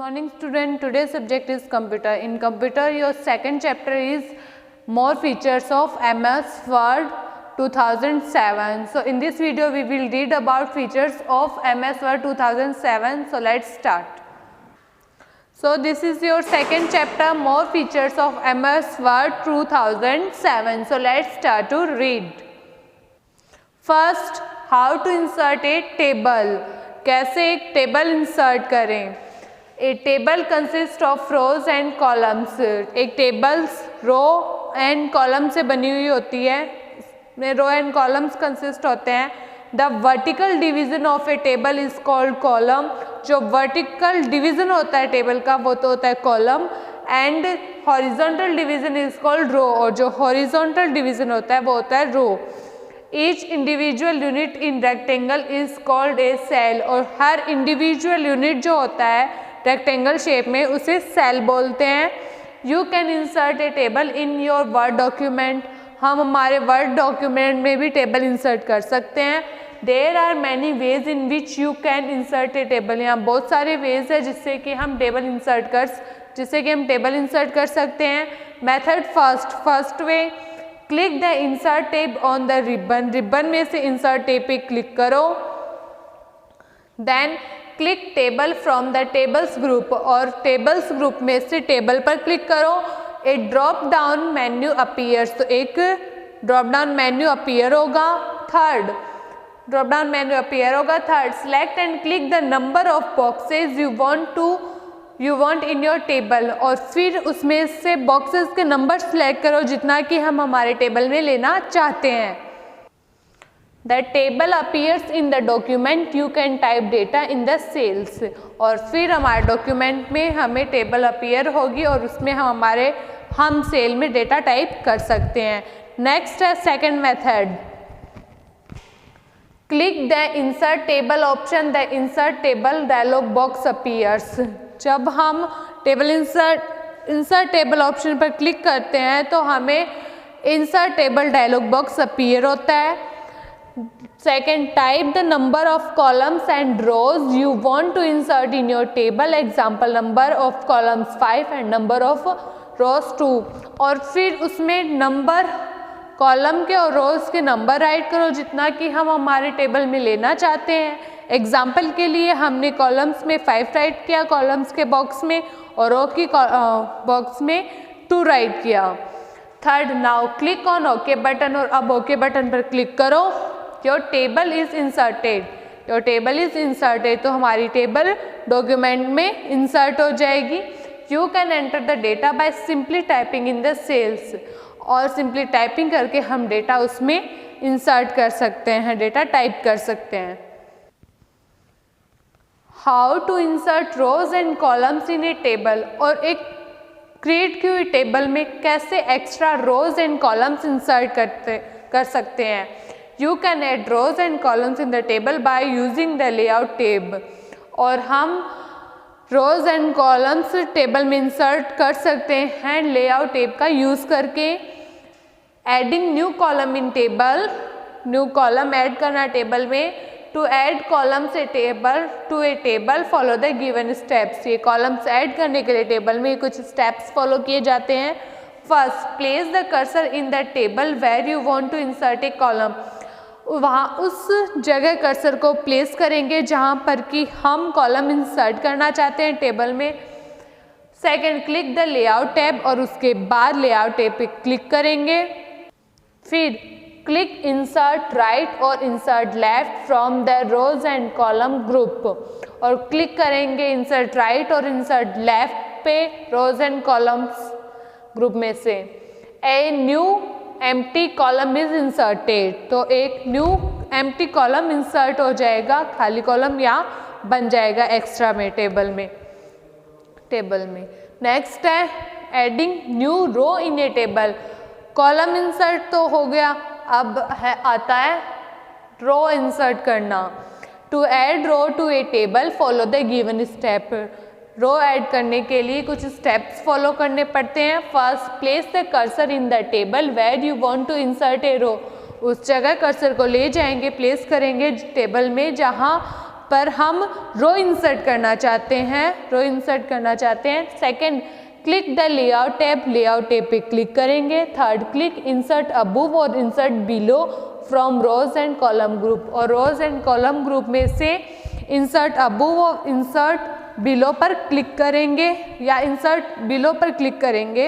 morning student. Today's subject is computer. In computer your second chapter is more features of MS Word 2007. So in this video we will read about features of MS Word 2007. So let's start. So this is your second chapter, more features of MS Word 2007. So let's start to read. First, how to insert a table. कैसे एक table insert करें. A table consist of rows and columns. एक tables row and column से बनी हुई होती है. इसमें रो एंड कॉलम्स कंसिस्ट होते हैं. The vertical division of a table is called column. जो वर्टिकल डिवीजन होता है टेबल का वो तो होता है column. And horizontal division is called row. और जो हॉरिजॉन्टल डिवीजन होता है वो होता है row. Each individual unit in rectangle is called a cell. और हर इंडिविजुअल यूनिट जो होता है रेक्टेंगल शेप में उसे सेल बोलते हैं. You can insert a table in your word document. हम हमारे वर्ड डॉक्यूमेंट में भी टेबल इंसर्ट कर सकते हैं. There are many ways in which you can insert a table. यहाँ बहुत सारे वेज है जिससे कि हम टेबल इंसर्ट कर सकते हैं. Method first way, click the insert tab on the ribbon. Ribbon में से इंसर्ट टैब पे क्लिक करो. Then click table from the tables group. और टेबल्स ग्रुप में से टेबल पर क्लिक करो. A drop down menu appears. तो एक ड्रॉप डाउन मेन्यू अपीयर होगा. Third, select and click the number of boxes you want in your table. और फिर उसमें से बॉक्सेस के नंबर सेलेक्ट करो जितना कि हम हमारे टेबल में लेना चाहते हैं. The table appears in the document. You can type data in the cells. और फिर हमारे डॉक्यूमेंट में हमें टेबल अपीयर होगी और उसमें हम सेल में डेटा टाइप कर सकते हैं. नेक्स्ट है second method, click the insert table option. The insert table dialog box appears. जब हम इंसर्ट टेबल ऑप्शन पर क्लिक करते हैं तो हमें insert table dialog box appear होता है. Second, type the number of columns and rows you want to insert in your table. Example, number of columns 5 and number of rows 2. और फिर उसमें नंबर कॉलम के और रोज के नंबर राइट करो जितना कि हम हमारे टेबल में लेना चाहते हैं. एग्जाम्पल के लिए हमने कॉलम्स में 5 राइट किया कॉलम्स के बॉक्स में, और रो की बॉक्स में 2 राइट किया. Third, now click on okay button. और अब ओके बटन पर क्लिक करो. Your table is inserted. तो हमारी टेबल डॉक्यूमेंट में इंसर्ट हो जाएगी. You can enter the data by simply typing in the cells. और सिंपली टाइपिंग करके हम डेटा उसमें इंसर्ट कर सकते हैं, डेटा टाइप कर सकते हैं. How to insert rows and columns in a table. और एक क्रिएट की हुई टेबल में कैसे extra rows and columns insert कर सकते हैं. You can add rows and columns in the table by using the layout tab. और हम रोज एंड कॉलम्स टेबल में इंसर्ट कर सकते हैं लेआउट टैब का यूज़ करके. Adding new column in table. New column add करना टेबल में. To add columns to a table follow the given steps. ये कॉलम्स ऐड करने के लिए टेबल में कुछ स्टेप्स फॉलो किए जाते हैं. First, place the cursor in the table where you want to insert a column. वहाँ उस जगह कर्सर को प्लेस करेंगे जहाँ पर कि हम कॉलम इंसर्ट करना चाहते हैं टेबल में. Second, click the layout tab. और उसके बाद लेआउट टैब पे क्लिक करेंगे. फिर क्लिक इंसर्ट राइट और insert left from the rows and column group. और क्लिक करेंगे इंसर्ट राइट और इंसर्ट लेफ्ट पे रोज एंड कॉलम्स ग्रुप में से. A new empty column is inserted. तो एक न्यू एम्प्टी कॉलम इंसर्ट हो जाएगा, खाली कॉलम यहाँ बन जाएगा एक्स्ट्रा में टेबल में. नेक्स्ट है adding new row in a table. Column insert तो हो गया, अब आता है रो इंसर्ट करना. To add row to a table follow the given step. Row add करने के लिए कुछ स्टेप्स फॉलो करने पड़ते हैं. First, place the cursor in the table where you want to insert a row. उस जगह कर्सर को ले जाएंगे, प्लेस करेंगे टेबल में जहाँ पर हम रो इंसर्ट करना चाहते हैं, second click the layout tab पे क्लिक करेंगे, थर्ड क्लिक इंसर्ट अबव और insert below from rows and column group, और रोज एंड कॉलम ग्रुप में से इंसर्ट अबव और इंसर्ट बिलो पर क्लिक करेंगे या इंसर्ट बिलो पर क्लिक करेंगे।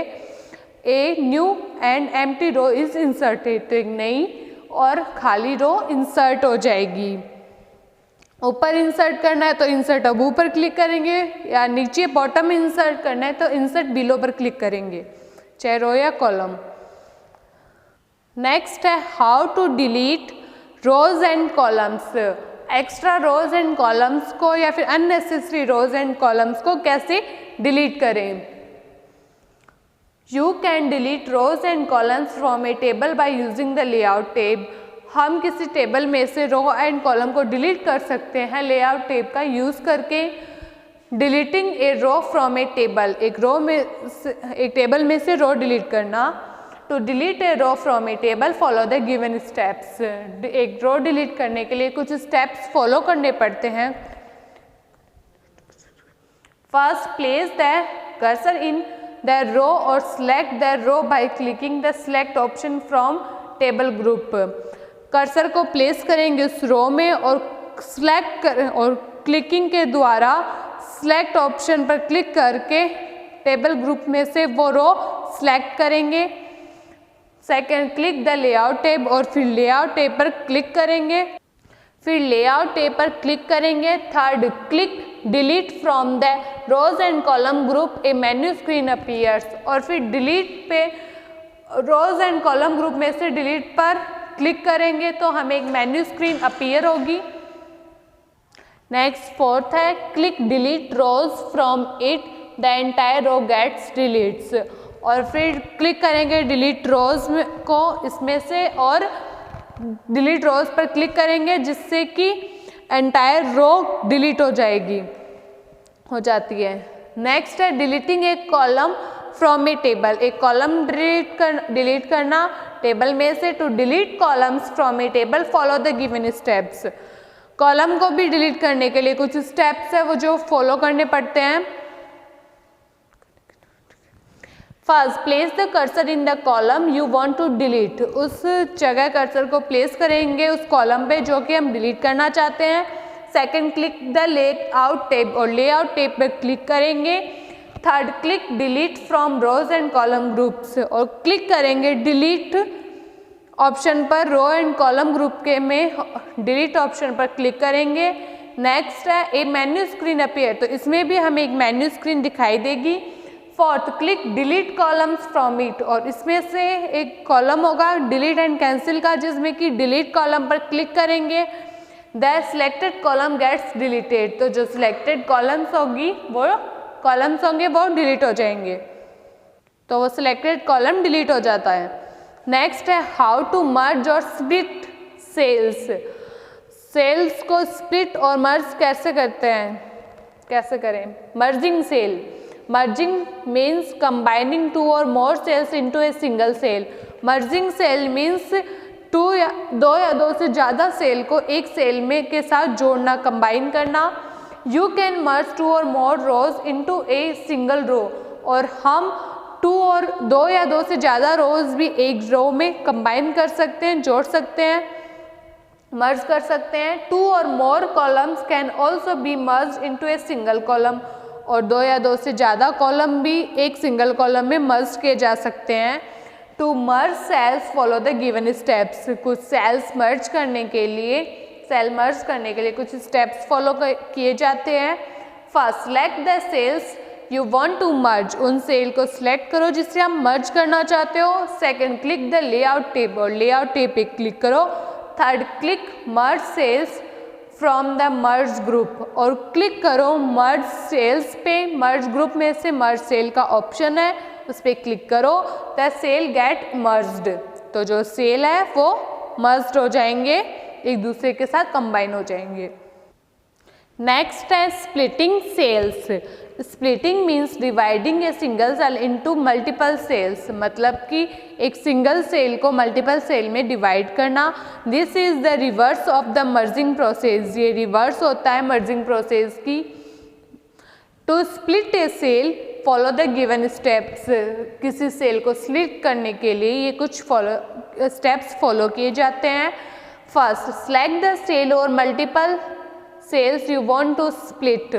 A new and empty row is inserted, तो एक नई और खाली रो इंसर्ट हो जाएगी। ऊपर इंसर्ट करना है तो इंसर्ट अब ऊपर क्लिक करेंगे, या नीचे बॉटम में इंसर्ट करना है तो इंसर्ट बिलो पर क्लिक करेंगे, चाहे रो या कॉलम। नेक्स्ट है how to delete rows and columns. Extra rows and columns को या फिर अननेसेसरी रोज एंड कॉलम्स को कैसे डिलीट करें। You can delete rows and columns from a table by using the layout tab. हम किसी table में से रो एंड कॉलम को डिलीट कर सकते हैं लेआउट टैब का यूज़ करके। Deleting a row from a table, एक टेबल में से रो डिलीट करना। To delete a row from a table follow the given steps. एक रो डिलीट करने के लिए कुछ स्टेप्स फॉलो करने पड़ते हैं। First place the cursor in the row और select the row by clicking the select option from table group. Cursor को प्लेस करेंगे उस रो में और सेलेक्ट करें और क्लिकिंग के द्वारा सेलेक्ट ऑप्शन पर क्लिक करके टेबल ग्रुप में से वो रो सेलेक्ट करेंगे। Second click the layout tab और फिर लेआउट टैब पर क्लिक करेंगे, फिर लेआउट टैब पर क्लिक करेंगे। Third click delete from the rows and column group, a menu screen appears, और फिर डिलीट पे रोज एंड कॉलम ग्रुप में से डिलीट पर क्लिक करेंगे तो हमें एक मेन्यू स्क्रीन अपीयर होगी। नेक्स्ट फोर्थ है click delete rows from it the entire row gets deletes, और फिर क्लिक करेंगे डिलीट रोज को इसमें से और डिलीट रोज पर क्लिक करेंगे जिससे कि एंटायर रो डिलीट हो जाती है। नेक्स्ट है deleting a column from a table, एक कॉलम डिलीट करना टेबल में से। To delete columns from a table follow the given steps. Column को भी डिलीट करने के लिए कुछ स्टेप्स है वो जो फॉलो करने पड़ते हैं। First place the cursor in the column you want to delete, उस जगह कर्सर को प्लेस करेंगे उस कॉलम पे जो कि हम डिलीट करना चाहते हैं। Second click the layout tab और लेआउट टैब पर क्लिक करेंगे। Third click delete from rows and column groups, और क्लिक करेंगे डिलीट ऑप्शन पर, रो एंड कॉलम ग्रुप के में डिलीट ऑप्शन पर क्लिक करेंगे। नेक्स्ट है ए मेन्यू स्क्रीन अपीयर, तो इसमें भी हमें एक मेन्यू स्क्रीन दिखाई देगी। Fourth click delete columns from it, और इसमें से एक कॉलम होगा डिलीट एंड कैंसिल का जिसमें कि डिलीट कॉलम पर क्लिक करेंगे। The selected column gets deleted, तो जो सिलेक्टेड कॉलम्स होंगे वो डिलीट हो जाएंगे, तो वो सिलेक्टेड कॉलम डिलीट हो जाता है। नेक्स्ट है how to merge or split cells. Cells को स्प्लिट और मर्ज कैसे करें। Merging cell, merging means combining two or more cells into a single cell. Merging cell means दो या दो से ज़्यादा सेल को एक सेल में के साथ जोड़ना, कंबाइन करना। You can merge to or more rose into a single row, और हम दो या दो से ज़्यादा रोज भी एक रो में कंबाइन कर सकते हैं, जोड़ सकते हैं, मर्ज कर सकते हैं। Two or more columns can also be merge into a single column, और दो या दो से ज़्यादा कॉलम भी एक सिंगल कॉलम में मर्ज किए जा सकते हैं। To merge cells follow the given steps, कुछ सेल्स मर्ज करने के लिए कुछ स्टेप्स फॉलो किए जाते हैं। First select the cells you want to merge, उन सेल को सिलेक्ट करो जिससे हम मर्ज करना चाहते हो। Second click the layout tab और लेआउट टैब पे क्लिक करो। Third click merge cells from the merge group, और क्लिक करो मर्ज सेल्स पे। मर्ज ग्रुप में से मर्ज सेल का ऑप्शन है उस पर क्लिक करो। द सेल गेट मर्ज्ड, तो जो सेल है वो मर्ज्ड हो जाएंगे, एक दूसरे के साथ कंबाइन हो जाएंगे। नेक्स्ट है splitting cells. Splitting means dividing a single cell into multiple cells, मतलब कि एक सिंगल सेल को मल्टीपल सेल में डिवाइड करना। This is the reverse of the merging process, ये रिवर्स होता है मर्जिंग प्रोसेस की। To split a cell follow the given steps, किसी सेल को स्प्लिट करने के लिए ये कुछ स्टेप्स फॉलो किए जाते हैं। फर्स्ट, सेलेक्ट द सेल और multiple cells you want to split,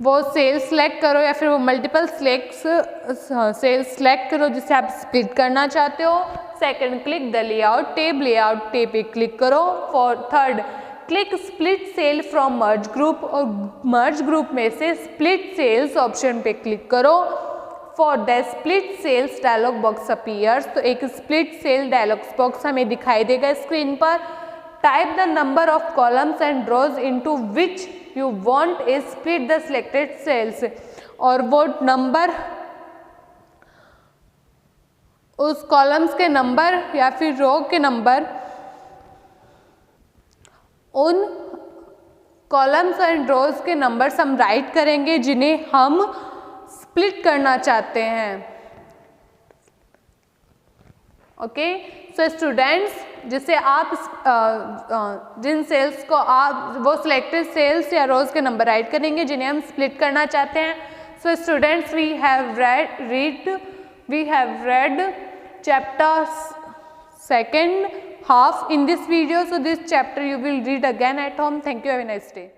वो सेल सेलेक्ट करो या फिर वो मल्टीपल सेल सेलेक्ट करो जिसे आप स्प्लिट करना चाहते हो। Second, click the layout tab पे क्लिक करो। Third, click split cell from merge group, और मर्ज ग्रुप में से स्प्लिट सेल्स ऑप्शन पे क्लिक करो। For the split cells dialog box appears, तो एक स्प्लिट सेल डायलॉग बॉक्स हमें दिखाई देगा स्क्रीन पर। Type the number of columns and rows into which you want a split the selected cells, और वो नंबर उस कॉलम्स के नंबर या फिर रो के नंबर उन कॉलम्स एंड रोज के नंबर्स हम राइट करेंगे जिन्हें हम स्प्लिट करना चाहते हैं। ओके, सो स्टूडेंट्स, जिसे आप जिन सेल्स को आप वो सिलेक्टेड सेल्स या रोज के नंबर राइट करेंगे जिन्हें हम स्प्लिट करना चाहते हैं। So students, we have read chapter second half in this video, so this chapter you will read again at home. Thank you, have a nice day.